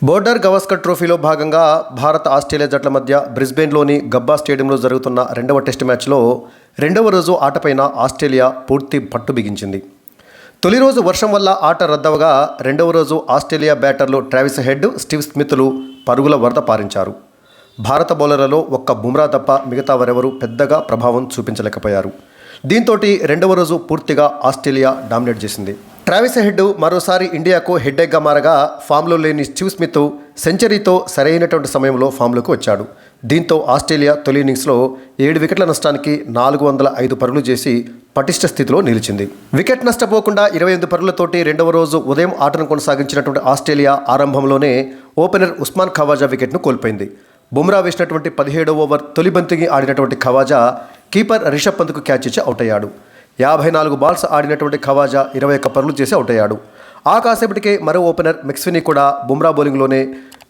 Border Gavaskar ట్రోఫీలో భాగంగా Bharat Australia జట్ల మధ్య బ్రిస్బేన్లోని గబ్బా స్టేడియంలో జరుగుతున్న రెండవ టెస్ట్ మ్యాచ్లో రెండవ రోజు ఆటపైన ఆస్ట్రేలియా పూర్తి పట్టు బిగించింది. తొలి రోజు వర్షం వల్ల ఆట రద్దవగా రెండవ రోజు ఆస్ట్రేలియా బ్యాటర్లు ట్రావిస్ హెడ్, స్టీవ్ స్మిత్లు పరుగుల వరద పారించారు. భారత బౌలర్లలో ఒక్క బుమ్రా తప్ప మిగతా వారెవరూ పెద్దగా ప్రభావం చూపించలేకపోయారు. దీంతో రెండవ రోజు పూర్తిగా ఆస్ట్రేలియా డామినేట్ చేసింది. ట్రావిస్ హెడ్ మరోసారి ఇండియాకు హెడ్ఏక్గా మారగా ఫామ్లో లేని స్టీవ్ స్మిత్ సెంచరీతో సరైనటువంటి సమయంలో ఫామ్లోకి వచ్చాడు. దీంతో ఆస్ట్రేలియా తొలి ఇన్నింగ్స్లో 7 వికెట్ల నష్టానికి 405 పరుగులు చేసి పటిష్ట స్థితిలో నిలిచింది. వికెట్ నష్టపోకుండా 28 పరుగులతోటి రెండవ రోజు ఉదయం ఆటను కొనసాగించినటువంటి ఆస్ట్రేలియా ఆరంభంలోనే ఓపెనర్ ఉస్మాన్ ఖవాజా వికెట్ను కోల్పోయింది. బుమ్రా వేసినటువంటి 17వ ఓవర్ తొలి బంతికి ఆడినటువంటి ఖవాజా కీపర్ రిషబ్ పంత్కు క్యాచ్ ఇచ్చి అవుట్ అయ్యాడు. 54 బాల్స్ ఆడినటువంటి ఖవాజా 21 పరుగులు చేసి అవుట్ అయ్యాడు. ఆ కాసేపటికే మరో ఓపెనర్ మెక్స్వినీ కూడా బుమ్రా బౌలింగ్లోనే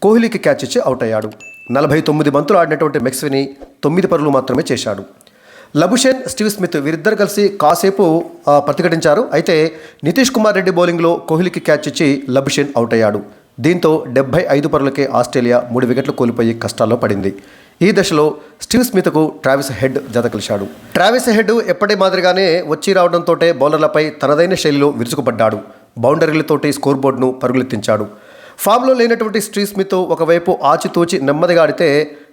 కోహ్లీకి క్యాచ్ ఇచ్చి అవుట్ అయ్యాడు. 49 బంతులు ఆడినటువంటి మెక్స్వినీ 9 పరుగులు మాత్రమే చేశాడు. లబుషేన్, స్టీవ్ స్మిత్ వీరిద్దరు కలిసి కాసేపు ప్రతిఘటించారు. అయితే నితీష్ కుమార్ రెడ్డి బౌలింగ్లో కోహ్లీకి క్యాచ్ ఇచ్చి లబుషేన్ అవుట్ అయ్యాడు. దీంతో 75 పరుగులకే ఆస్ట్రేలియా 3 వికెట్లు కోల్పోయి కష్టాల్లో పడింది. ఈ దశలో స్టీవ్ స్మిత్కు ట్రావిస్ హెడ్ జత కలిశాడు. ట్రావిస్ హెడ్ ఎప్పటి మాదిరిగానే వచ్చి రావడంతో బౌలర్లపై తనదైన శైలిలో విరుచుకుపడ్డాడు. బౌండరీలతోటి స్కోర్ బోర్డును పరుగులెత్తించాడు. ఫామ్లో లేనటువంటి స్టీవ్ స్మిత్ ఒకవైపు ఆచితూచి నెమ్మదిగా ఆడితే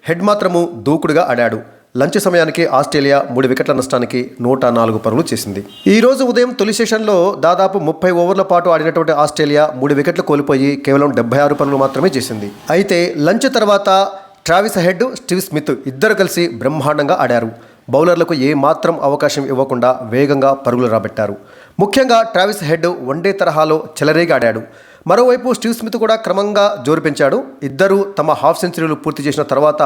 హెడ్ మాత్రము దూకుడుగా ఆడాడు. లంచ్ సమయానికి ఆస్ట్రేలియా 3 వికెట్ల నష్టానికి 104 పరుగులు చేసింది. ఈ రోజు ఉదయం తొలి సెషన్లో దాదాపు 30 ఓవర్ల పాటు ఆడినటువంటి ఆస్ట్రేలియా 3 వికెట్లు కోల్పోయి కేవలం 76 పరుగులు మాత్రమే చేసింది. అయితే లంచ్ తర్వాత ట్రావిస్ హెడ్, స్టీవ్ స్మిత్ ఇద్దరు కలిసి బ్రహ్మాండంగా ఆడారు. బౌలర్లకు ఏ మాత్రం అవకాశం ఇవ్వకుండా వేగంగా పరుగులు రాబట్టారు. ముఖ్యంగా ట్రావిస్ హెడ్ వన్డే తరహాలో చెలరేగి ఆడాడు. మరోవైపు స్టీవ్ స్మిత్ కూడా క్రమంగా జోరు పెంచాడు. ఇద్దరూ తమ హాఫ్ సెంచరీలు పూర్తి చేసిన తర్వాత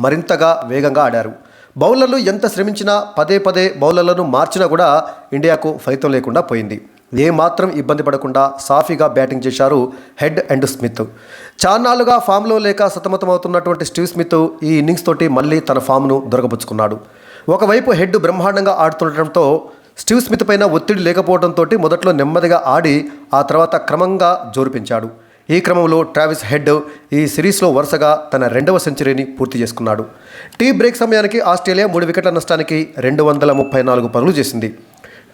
మరింతగా వేగంగా ఆడారు. బౌలర్లు ఎంత శ్రమించినా పదే బౌలర్లను మార్చినా కూడా ఇండియాకు ఫలితం లేకుండా పోయింది. ఏమాత్రం ఇబ్బంది పడకుండా సాఫీగా బ్యాటింగ్ చేశారు హెడ్ అండ్ స్మిత్. చాన్నాళ్లుగా ఫామ్లో లేక సతమతమవుతున్నటువంటి స్టీవ్ స్మిత్ ఈ ఇన్నింగ్స్ తోటి మళ్ళీ తన ఫామ్ను దొరకపుచ్చుకున్నాడు. ఒకవైపు హెడ్ బ్రహ్మాండంగా ఆడుతుండటంతో స్టీవ్ స్మిత్ పైన ఒత్తిడి లేకపోవడంతో మొదట్లో నెమ్మదిగా ఆడి ఆ తర్వాత క్రమంగా జోరు పెంచాడు. ఈ క్రమంలో ట్రావిస్ హెడ్ ఈ సిరీస్లో వరుసగా తన 2వ సెంచరీని పూర్తి చేసుకున్నాడు. టీ బ్రేక్ సమయానికి ఆస్ట్రేలియా 3 వికెట్ల నష్టానికి 234 పరుగులు చేసింది.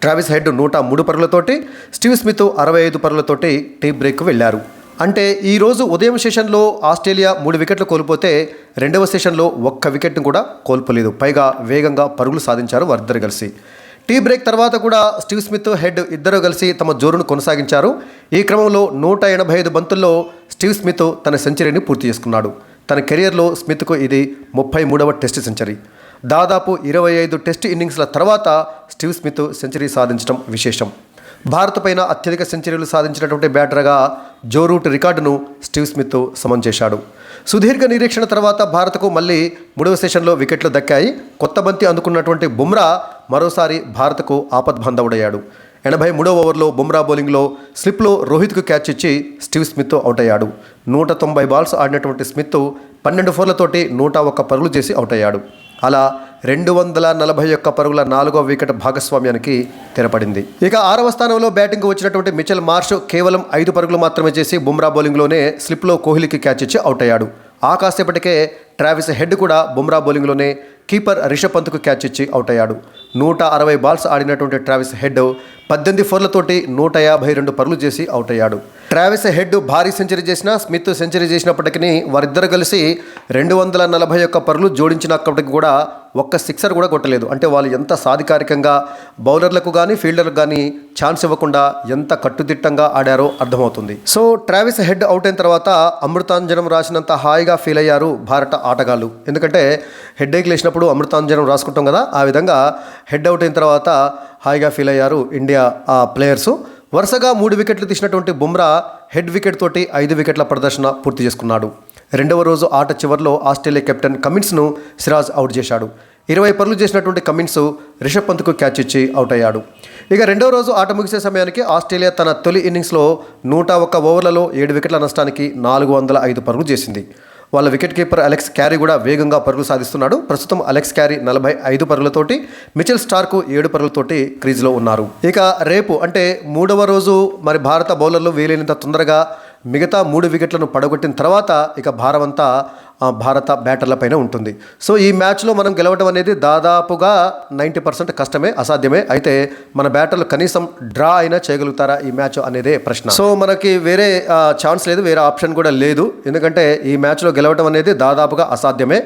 ట్రావిస్ హెడ్ 103 పరుగులతోటి, స్టీవ్ స్మిత్ 65 పరుగులతోటి టీ బ్రేక్కు వెళ్లారు. అంటే ఈరోజు ఉదయం సెషన్లో ఆస్ట్రేలియా 3 వికెట్లు కోల్పోతే రెండవ సెషన్లో ఒక్క వికెట్ను కూడా కోల్పోలేదు. పైగా వేగంగా పరుగులు సాధించారు వారిద్దరు కలిసి. టీ బ్రేక్ తర్వాత కూడా స్టీవ్ స్మిత్, హెడ్ ఇద్దరు కలిసి తమ జోరును కొనసాగించారు. ఈ క్రమంలో 185 బంతుల్లో స్టీవ్ స్మిత్ తన సెంచరీని పూర్తి చేసుకున్నాడు. తన కెరియర్లో స్మిత్కు ఇది 33వ టెస్ట్ సెంచరీ. దాదాపు 25 టెస్ట్ ఇన్నింగ్స్ల తర్వాత స్టీవ్ స్మిత్ సెంచరీ సాధించడం విశేషం. భారత్ పైన అత్యధిక సెంచరీలు సాధించినటువంటి బ్యాటర్గా జో రూట్ రికార్డును స్టీవ్ స్మిత్ సమం చేశాడు. సుదీర్ఘ నిరీక్షణ తర్వాత భారత్కు మళ్ళీ 3వ సెషన్లో వికెట్లు దక్కాయి. కొత్త బంతి అందుకున్నటువంటి బుమ్రా మరోసారి భారత్కు ఆపద్బాంధవుడయ్యాడు. 83వ ఓవర్లో బుమ్రా బౌలింగ్లో స్లిప్లో రోహిత్కు క్యాచ్ ఇచ్చి స్టీవ్ స్మిత్ అవుట్ అయ్యాడు. 190 బాల్స్ ఆడినటువంటి స్మిత్ 12 ఫోర్లతోటి 101 పరుగులు చేసి అవుట్ అయ్యాడు. అలా 241 పరుగుల 4వ వికెట్ భాగస్వామ్యానికి తెరపడింది. ఇక 6వ స్థానంలో బ్యాటింగ్కు వచ్చినటువంటి మిచెల్ మార్ష్ కేవలం 5 పరుగులు మాత్రమే చేసి బుమ్రా బౌలింగ్లోనే స్లిప్లో కోహ్లీకి క్యాచ్ ఇచ్చి అవుట్ అయ్యాడు. ఆ కాసేపటికే ట్రావిస్ హెడ్ కూడా బుమ్రా బౌలింగ్లోనే కీపర్ రిషబ్ పంత్కు క్యాచ్ ఇచ్చి అవుట్ అయ్యాడు. 160 బాల్స్ ఆడినటువంటి ట్రావిస్ హెడ్ 18 ఫోర్లతోటి 152 పరుగులు చేసి అవుట్ అయ్యాడు. ట్రావిస్ హెడ్ భారీ సెంచరీ చేసిన, స్మిత్ సెంచరీ చేసినప్పటికీ వారిద్దరు కలిసి 241 పరుగులు జోడించినప్పటికీ కూడా ఒక్క సిక్సర్ కూడా కొట్టలేదు. అంటే వాళ్ళు ఎంత సాధికారికంగా బౌలర్లకు కానీ ఫీల్డర్లకు కానీ ఛాన్స్ ఇవ్వకుండా ఎంత కట్టుదిట్టంగా ఆడారో అర్థమవుతుంది. సో ట్రావిస్ హెడ్ అవుట్ అయిన తర్వాత అమృతాంజనం రాసినంత హాయిగా ఫీల్ అయ్యారు భారత ఆటగాళ్ళు. ఎందుకంటే హెడ్ఏక్ లేచినప్పుడు అమృతాంజనం రాసుకుంటాం కదా, ఆ విధంగా హెడ్ అవుట్ అయిన తర్వాత హాయిగా ఫీల్ అయ్యారు ఇండియా ప్లేయర్సు. వరుసగా 3 వికెట్లు తీసినటువంటి బుమ్రా హెడ్ వికెట్ తోటి 5 వికెట్ల ప్రదర్శన పూర్తి చేసుకున్నాడు. రెండవ రోజు ఆట చివరిలో ఆస్ట్రేలియా కెప్టెన్ కమిన్స్ను సిరాజ్ అవుట్ చేశాడు. 20 పరుగులు చేసినటువంటి కమిన్స్ రిషబ్ పంత్కు క్యాచ్ ఇచ్చి అవుట్ అయ్యాడు. ఇక రెండవ రోజు ఆట ముగిసే సమయానికి ఆస్ట్రేలియా తన తొలి ఇన్నింగ్స్లో 101 ఓవర్లలో 7 వికెట్ల నష్టానికి 405 పరుగులు చేసింది. వాళ్ళ వికెట్ కీపర్ అలెక్స్ క్యారీ కూడా వేగంగా పరుగులు సాధిస్తున్నాడు. ప్రస్తుతం అలెక్స్ క్యారీ 45 పరుగులతోటి, మిచెల్ స్టార్కు 7 పరుగులతోటి క్రీజ్లో ఉన్నారు. ఇక రేపు అంటే 3వ రోజు మరి భారత బౌలర్లు వీలైనంత తొందరగా మిగతా 3 వికెట్లను పడగొట్టిన తర్వాత ఇక భారం అంతా భారత బ్యాటర్లపైన ఉంటుంది. సో ఈ మ్యాచ్లో మనం గెలవడం అనేది దాదాపుగా 90% కష్టమే, అసాధ్యమే. అయితే మన బ్యాటర్లు కనీసం డ్రా అయినా చేయగలుగుతారా ఈ మ్యాచ్ అనేదే ప్రశ్న. సో మనకి వేరే ఛాన్స్ లేదు, వేరే ఆప్షన్ కూడా లేదు. ఎందుకంటే ఈ మ్యాచ్లో గెలవడం అనేది దాదాపుగా అసాధ్యమే.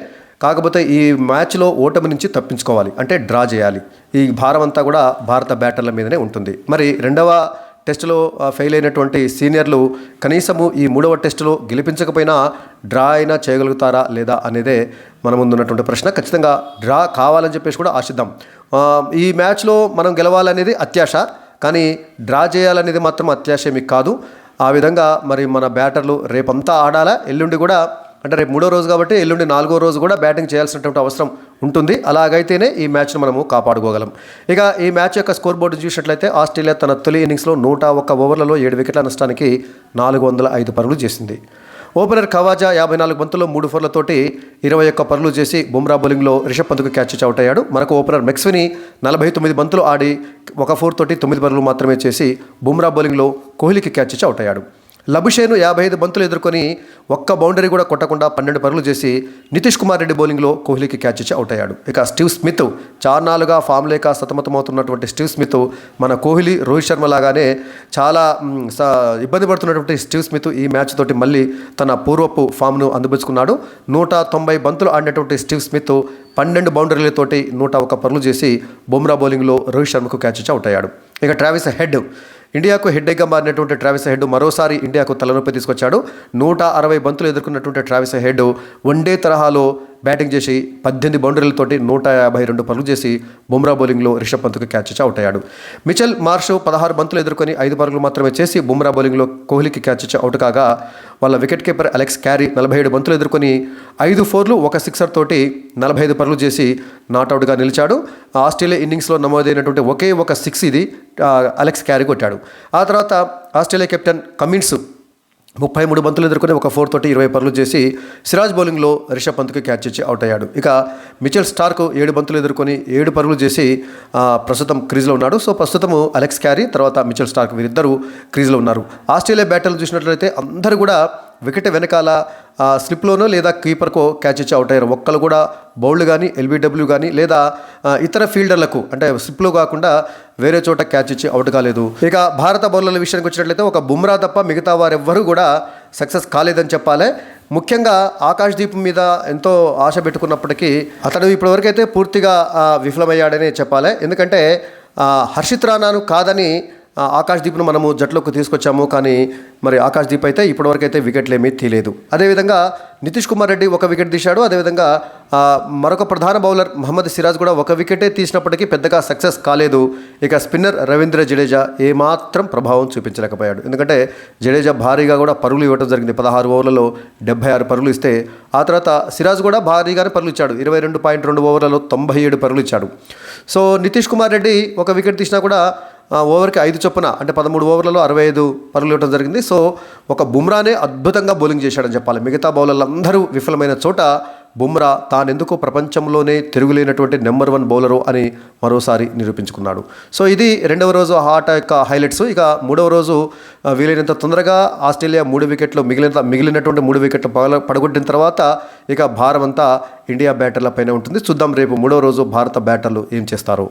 కాకపోతే ఈ మ్యాచ్లో ఓటమి నుంచి తప్పించుకోవాలి అంటే డ్రా చేయాలి. ఈ భారం అంతా కూడా భారత బ్యాటర్ల మీదనే ఉంటుంది. మరి రెండవ టెస్టులో ఫెయిల్ అయినటువంటి సీనియర్లు కనీసము ఈ 3వ టెస్టులో గెలిపించకపోయినా డ్రా అయినా చేయగలుగుతారా లేదా అనేదే మన ముందున్నటువంటి ప్రశ్న. ఖచ్చితంగా డ్రా కావాలని చెప్పేసి కూడా ఆశిద్దాం. ఈ మ్యాచ్లో మనం గెలవాలనేది అత్యాశ, కానీ డ్రా చేయాలనేది మాత్రం అత్యాశ మీకు కాదు. ఆ విధంగా మరి మన బ్యాటర్లు రేపంతా ఆడాలా, ఎల్లుండి కూడా అంటే రేపు 3వ రోజు కాబట్టి ఎల్లుండి 4వ రోజు కూడా బ్యాటింగ్ చేయాల్సినటువంటి అవసరం ఉంటుంది. అలాగైతేనే ఈ మ్యాచ్ను మనము కాపాడుకోగలం. ఇక ఈ మ్యాచ్ యొక్క స్కోర్ బోర్డు చూసినట్లయితే ఆస్ట్రేలియా తన తొలి ఇన్నింగ్స్లో 101 ఓవర్లలో 7 వికెట్ల నష్టానికి 405 పరుగులు చేసింది. ఓపెనర్ ఖవాజా 54 బంతుల్లో 3 ఫోర్లతోటి 21 పరుగులు చేసి బుమ్రా బౌలింగ్లో రిషబ్ పంత్కు క్యాచ్ ఇచ్చి అవుట్ అయ్యాడు. మరొక ఓపెనర్ మెక్స్విని 49 బంతులు ఆడి 1 ఫోర్ తోటి 9 పరుగులు మాత్రమే చేసి బుమ్రా బౌలింగ్లో కోహ్లీకి క్యాచ్ ఇచ్చి అవుట్ అయ్యాడు. లబుషేను 55 బంతులు ఎదుర్కొని ఒక్క బౌండరీ కూడా కొట్టకుండా 12 పరుగులు చేసి నితీష్ కుమార్ రెడ్డి బౌలింగ్లో కోహ్లీకి క్యాచ్ ఇచ్చి అవుట్ అయ్యాడు. ఇక స్టీవ్ స్మిత్ చార్నాలుగా ఫామ్ లేక సతమతమవుతున్నటువంటి స్టీవ్ స్మిత్ మన కోహ్లీ, రోహిత్ శర్మ లాగానే చాలా ఇబ్బంది పడుతున్నటువంటి స్టీవ్ స్మిత్ ఈ మ్యాచ్ తోటి మళ్ళీ తన పూర్వపు ఫామ్ను అందిపుచ్చుకున్నాడు. 190 బంతులు ఆడినటువంటి స్టీవ్ స్మిత్ 12 బౌండరీలతోటి 101 పరుగులు చేసి బుమ్రా బౌలింగ్లో రోహిత్ శర్మకు క్యాచ్ ఇచ్చి అవుట్ అయ్యాడు. ఇక ట్రావిస్ హెడ్, ఇండియాకు హెడ్గా మారినటువంటి ట్రావిస్ హెడ్ మరోసారి ఇండియాకు తలనొప్పి తీసుకొచ్చాడు. 160 బంతులు ఎదుర్కొన్నటువంటి ట్రావిస్ హెడ్ వన్డే తరహాలో బ్యాటింగ్ చేసి 18 బౌండరీలతోటి 152 పరుగులు చేసి బుమ్రా బౌలింగ్లో రిషబ్ పంత్కు క్యాచ్ ఇచ్చి అవుట్ అయ్యాడు. మిచెల్ మార్ష్ 16 బంతులు ఎదుర్కొని 5 పరుగులు మాత్రమే చేసి బుమ్రా బౌలింగ్లో కోహ్లీకి క్యాచ్ ఇచ్చి అవుట్ కాగా వాళ్ళ వికెట్ కీపర్ అలెక్స్ క్యారీ 47 బంతులు ఎదుర్కొని 5 ఫోర్లు 1 సిక్సర్ తోటి 45 పరుగులు చేసి నాట్అవుట్గా నిలిచాడు. ఆస్ట్రేలియా ఇన్నింగ్స్లో నమోదైనటువంటి ఒకే ఒక 6 ఇది అలెక్స్ క్యారీ కొట్టాడు. ఆ తర్వాత ఆస్ట్రేలియా కెప్టెన్ కమిన్స్ 33 బంతులు ఎదుర్కొని 1 ఫోర్ తోటి 20 పరుగులు చేసి సిరాజ్ బౌలింగ్లో రిషబ్ పంత్కి క్యాచ్ ఇచ్చి అవుట్ అయ్యాడు. ఇక మిచెల్ స్టార్క్ 7 బంతులు ఎదుర్కొని 7 పరుగులు చేసి ప్రస్తుతం క్రీజ్లో ఉన్నాడు. సో ప్రస్తుతము అలెక్స్ క్యారీ తర్వాత మిచెల్ స్టార్క్ వీరిద్దరూ క్రీజ్లో ఉన్నారు. ఆస్ట్రేలియా బ్యాటర్లు చూసినట్లయితే అందరూ కూడా వికెట్ వెనకాల స్లిప్లోనో లేదా కీపర్కో క్యాచ్ ఇచ్చి అవుట్ అయ్యారు. ఒక్కరు కూడా బౌల్డ్ కానీ ఎల్బీడబ్ల్యూ కానీ లేదా ఇతర ఫీల్డర్లకు అంటే స్లిప్లో కాకుండా వేరే చోట క్యాచ్ ఇచ్చి అవుట్ కాలేదు. ఇక భారత బౌలర్ల విషయానికి వచ్చినట్లయితే ఒక బుమ్రా తప్ప మిగతా వారెవ్వరూ కూడా సక్సెస్ కాలేదని చెప్పాలి. ముఖ్యంగా ఆకాశ్దీప్ మీద ఎంతో ఆశ పెట్టుకున్నప్పటికీ అతడు ఇప్పటివరకైతే పూర్తిగా విఫలమయ్యాడని చెప్పాలి. ఎందుకంటే హర్షిత్ రాణాను కాదని ఆకాశ్దీప్ను మనము జట్లోకి తీసుకొచ్చాము, కానీ మరి ఆకాశ్దీప్ అయితే ఇప్పటివరకు అయితే వికెట్లు ఏమీ తీయలేదు. అదేవిధంగా నితీష్ కుమార్ రెడ్డి 1 వికెట్ తీశాడు. అదేవిధంగా మరొక ప్రధాన బౌలర్ మహమ్మద్ సిరాజ్ కూడా 1 వికెటే తీసినప్పటికీ పెద్దగా సక్సెస్ కాలేదు. ఇక స్పిన్నర్ రవీంద్ర జడేజా ఏమాత్రం ప్రభావం చూపించలేకపోయాడు. ఎందుకంటే జడేజా భారీగా కూడా పరుగులు ఇవ్వడం జరిగింది. 16 ఓవర్లలో 76 పరుగులు ఇస్తే ఆ తర్వాత సిరాజ్ కూడా భారీగానే పరుగులు ఇచ్చాడు. 22.2 ఓవర్లలో 97 పరుగులు ఇచ్చాడు. సో నితీష్ కుమార్ రెడ్డి 1 వికెట్ తీసినా కూడా ఓవర్కి 5 చొప్పున అంటే 13 ఓవర్లలో 65 పరుగులు ఇవ్వడం జరిగింది. సో ఒక బుమ్రానే అద్భుతంగా బౌలింగ్ చేశాడని చెప్పాలి. మిగతా బౌలర్లు అందరూ విఫలమైన చోట బుమ్రా తానెందుకు ప్రపంచంలోనే తిరుగులేనటువంటి నెంబర్ 1 బౌలరు అని మరోసారి నిరూపించుకున్నాడు. సో ఇది 2వ రోజు ఆట యొక్క హైలైట్స్. ఇక 3వ రోజు వీలైనంత తొందరగా ఆస్ట్రేలియా 3 వికెట్లు మిగిలినటువంటి 3 వికెట్లు పడగొట్టిన తర్వాత ఇక భారం అంతా ఇండియా బ్యాటర్ల పైన ఉంటుంది. చూద్దాం రేపు 3వ రోజు భారత బ్యాటర్లు ఏం చేస్తారు.